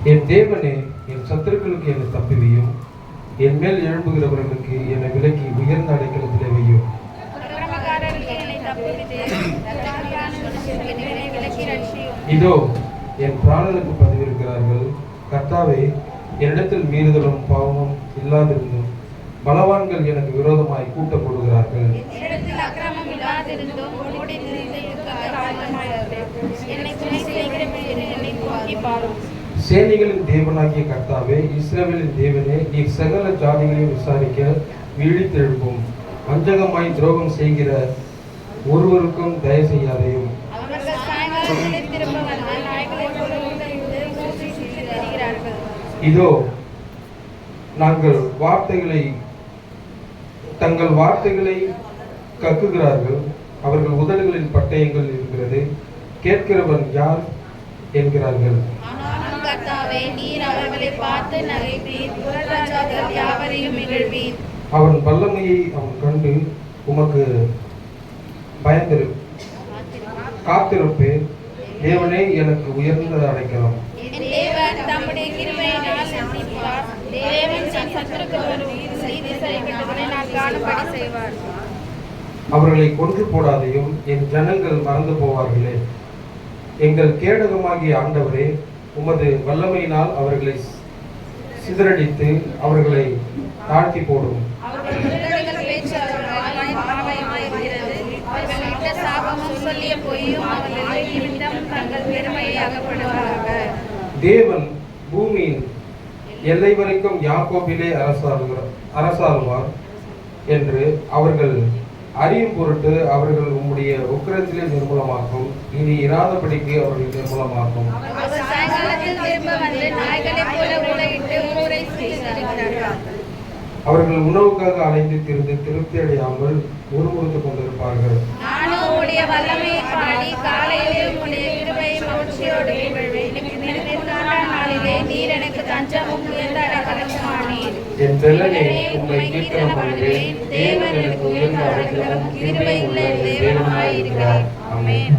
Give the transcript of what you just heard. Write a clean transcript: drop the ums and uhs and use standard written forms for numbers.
என் தேவனே, என் சத்துருக்களுக்கு என்னை தப்பிவையும், என் மேல் எழும்புகிறவர்களுக்கு என்னை விலக்கி உயர்ந்த அடைக்கலத்திலே வையும். இதோ என் பிராணனுக்கு பதிவிருக்கிறார்கள். கர்த்தாவே, என்னிடத்தில் மீறுதலும் பாவமும் இல்லாதிருந்தும் பலவான்கள் எனக்கு விரோதமாய் கூட்டம் போடுகிறார்கள். சேனைகளின் தேவனாகிய கர்த்தாவே, இஸ்ரவேலின் தேவனே, நீர் சகல ஜாதிகளையும் விசாரிக்க விழித்தெழுப்பும். வஞ்சகமாய் துரோகம் செய்கிற ஒருவருக்கும் தயவு செய்யாதையும். இதோ தங்கள் வார்த்தைகளை கக்குகிறார்கள். அவர்கள் உதடுகளின் பட்டயங்கள் இருக்கிறது. கேட்கிறவன் யார் என்கிறார்கள். அவன் வல்லமையை அவன் கண்டு உமக்கு பயந்திரு காத்திருப்பேன். தேவனே, எனக்கு உயர்ந்த அடைக்கலம். அவர்களை கொன்று போடாதையும், என் ஜனங்கள் மறந்து போவார்களே. எங்கள் கேடகமாகிய ஆண்டவரே, உமது வல்லமையினால் அவர்களை சிதறடித்து அவர்களை தாழ்த்தி போடும். தேவன் பூமியின் எல்லை வரைக்கும் யாக்கோபிலே அரசாளுவார் என்று அவர்கள் அறியும் பொருட்டு அவர்கள் உம்முடைய உக்கிரத்திலே நிர்மூலமாக்கும். இனி இராதபடிக்கு அவர்கள் நிர்மூலமாக்கும். அவர்கள் உணவுக்காக அலைந்து திரிந்து திருப்தி அடையாமல் முறுமுறுத்துக் கொண்டிருப்பார்கள். என் பெலனே, உம்மை கீர்த்தனம் பண்ணுவேன். தேவன் எனக்கு உயர்ந்த அடைக்கலமும் கிருபை உள்ள தேவனாய் இருக்கிறார். ஆமென்.